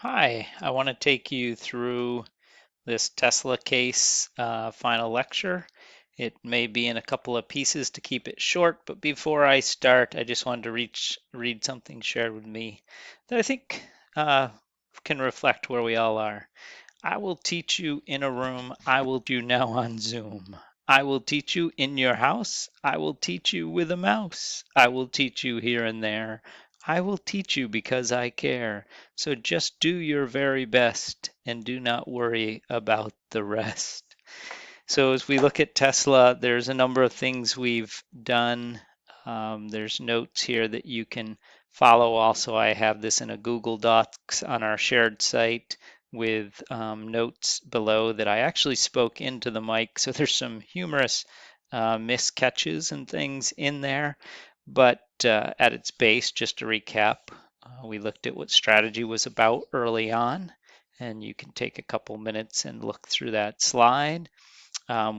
Hi, I want to take you through this Tesla case final lecture. It may be in a couple of pieces to keep it short, but before I start, I just wanted to read something shared with me that I think uh, can reflect where we all are. I will teach you in a room. I will teach you now on Zoom. I will teach you in your house. I will teach you with a mouse. I will teach you here and there. I will teach you because I care. So just do your very best and do not worry about the rest. So as we look at Tesla, there's a number of things we've done. There's notes here that you can follow. Also, I have this in a Google Docs on our shared site with notes below that I actually spoke into the mic. So there's some humorous miscatches and things in there. But at its base, just to recap, we looked at what strategy was about early on. And you can take a couple minutes and look through that slide.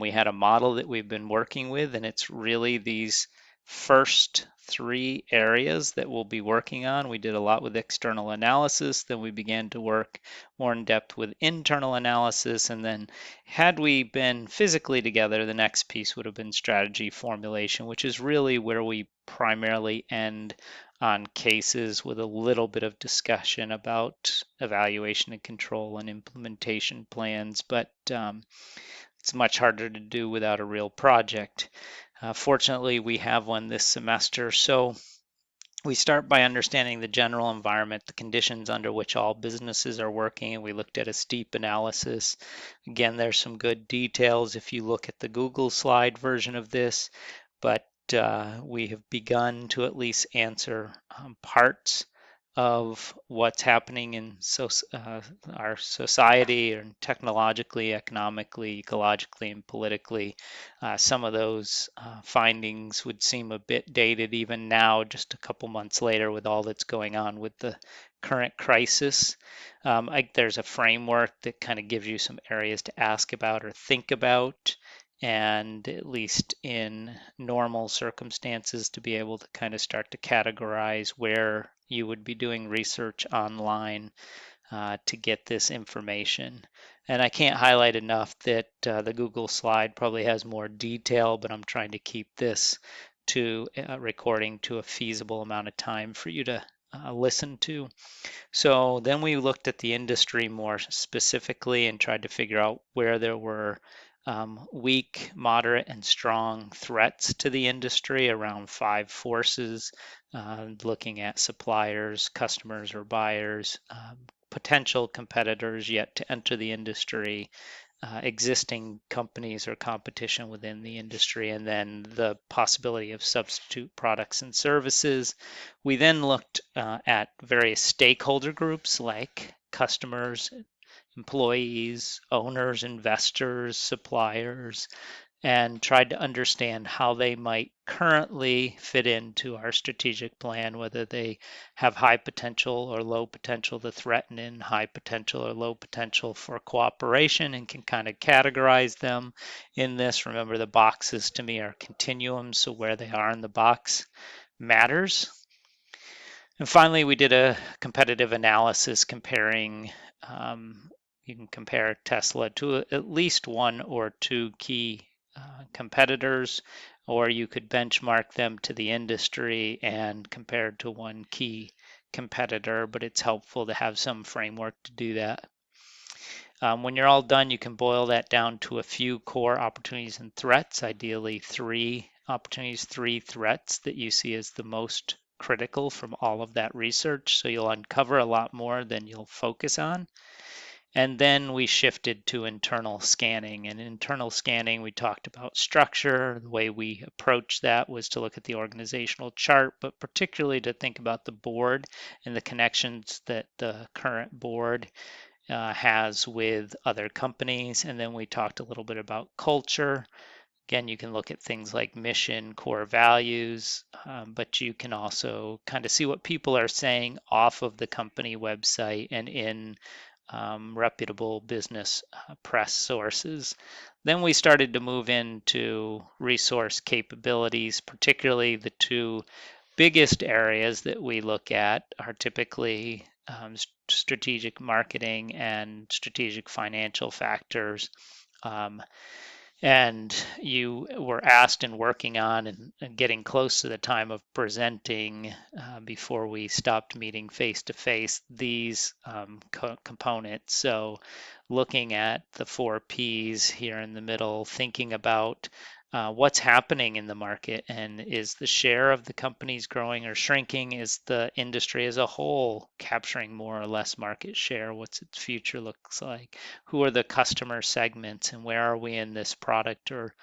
We had a model that we've been working with, and it's really these first three areas that we'll be working on. We did a lot with external analysis, then we began to work more in depth with internal analysis, and then had we been physically together, the next piece would have been strategy formulation, which is really where we primarily end on cases with a little bit of discussion about evaluation and control and implementation plans. But it's much harder to do without a real project. Fortunately, we have one this semester. So we start by understanding the general environment, the conditions under which all businesses are working, and we looked at a steep analysis. Again, there's some good details if you look at the Google slide version of this, but we have begun to at least answer parts of what's happening in our society and technologically, economically, ecologically, and politically. Some of those findings would seem a bit dated even now, just a couple months later, with all that's going on with the current crisis. There's a framework that kind of gives you some areas to ask about or think about, and at least in normal circumstances, to be able to kind of start to categorize where you would be doing research online to get this information. And I can't highlight enough that the Google slide probably has more detail, but I'm trying to keep this to recording to a feasible amount of time for you to listen to. So then we looked at the industry more specifically and tried to figure out where there were weak, moderate, and strong threats to the industry around five forces, looking at suppliers, customers or buyers, potential competitors yet to enter the industry, existing companies or competition within the industry, and then the possibility of substitute products and services. We then looked at various stakeholder groups like customers, employees, owners, investors, suppliers, and tried to understand how they might currently fit into our strategic plan, whether they have high potential or low potential to threaten in, high potential or low potential for cooperation, and can kind of categorize them in this. Remember, the boxes to me are continuums, so where they are in the box matters. And finally, we did a competitive analysis comparing you can compare Tesla to at least one or two key competitors, or you could benchmark them to the industry and compare to one key competitor, but it's helpful to have some framework to do that. When you're all done, you can boil that down to a few core opportunities and threats, ideally three opportunities, three threats that you see as the most critical from all of that research. So you'll uncover a lot more than you'll focus on. And then we shifted to internal scanning. And internal scanning, we talked about structure. The way we approached that was to look at the organizational chart, but particularly to think about the board and the connections that the current board has with other companies. And then we talked a little bit about culture. Again, you can look at things like mission, core values, but you can also kind of see what people are saying off of the company website and in reputable business press sources. Then we started to move into resource capabilities, particularly the two biggest areas that we look at are typically strategic marketing and strategic financial factors. Um, and you were asked and working on and getting close to the time of presenting before we stopped meeting face to face these components. So looking at the 4 Ps here in the middle, thinking about what's happening in the market, and is the share of the companies growing or shrinking? Is the industry as a whole capturing more or less market share? What's its future looks like? Who are the customer segments, and where are we in this product or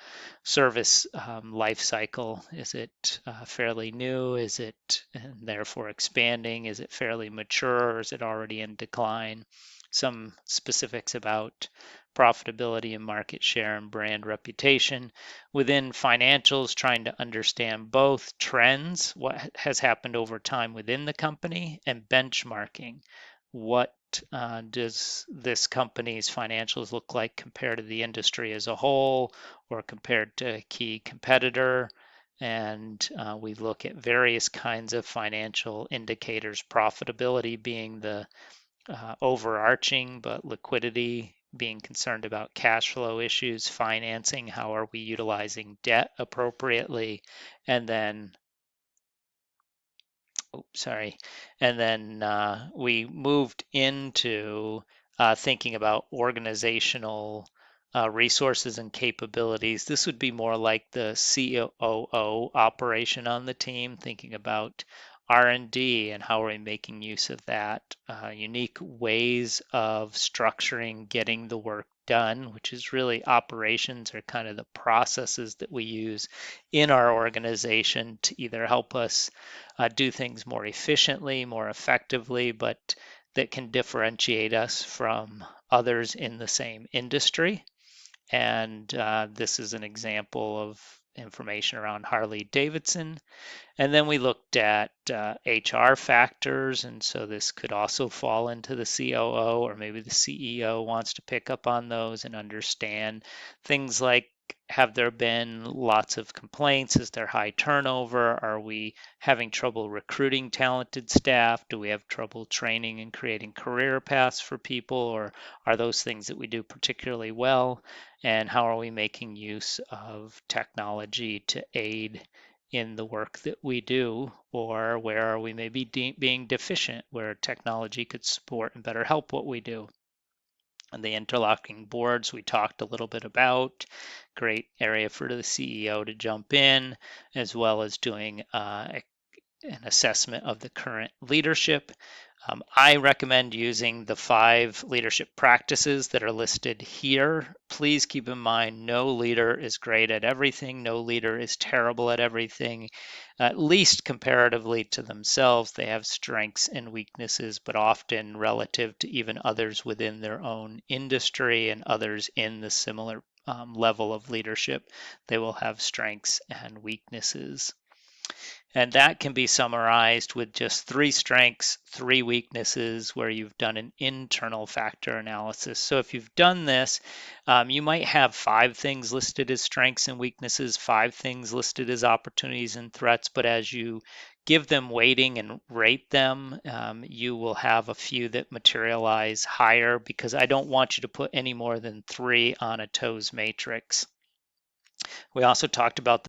service life cycle? Is it fairly new? Is it and therefore expanding? Is it fairly mature, or is it already in decline? Some specifics about profitability and market share and brand reputation. Within financials, trying to understand both trends, what has happened over time within the company, and benchmarking. What does this company's financials look like compared to the industry as a whole, or compared to a key competitor? And we look at various kinds of financial indicators, profitability being the overarching, but liquidity, being concerned about cash flow issues, financing, how are we utilizing debt appropriately, and then we moved into thinking about organizational resources and capabilities. This would be more like the COO operation on the team, thinking about R&D and how are we making use of that, unique ways of structuring, getting the work done, which is really operations, or kind of the processes that we use in our organization to either help us do things more efficiently, more effectively, but that can differentiate us from others in the same industry. And this is an example of information around Harley Davidson. And then we looked at HR factors, and so this could also fall into the COO, or maybe the CEO wants to pick up on those and understand things like, have there been lots of complaints? Is there high turnover? Are we having trouble recruiting talented staff? Do we have trouble training and creating career paths for people? Or are those things that we do particularly well? And how are we making use of technology to aid in the work that we do? Or where are we maybe being deficient, where technology could support and better help what we do? And the interlocking boards we talked a little bit about, great area for the CEO to jump in, as well as doing an assessment of the current leadership. I recommend using the 5 leadership practices that are listed here. Please keep in mind, no leader is great at everything. No leader is terrible at everything, at least comparatively to themselves. They have strengths and weaknesses, but often relative to even others within their own industry and others in the similar level of leadership. They will have strengths and weaknesses. And that can be summarized with just 3 strengths, 3 weaknesses, where you've done an internal factor analysis. So if you've done this, you might have 5 things listed as strengths and weaknesses, 5 things listed as opportunities and threats, but as you give them weighting and rate them, you will have a few that materialize higher, because I don't want you to put any more than 3 on a TOES matrix. We also talked about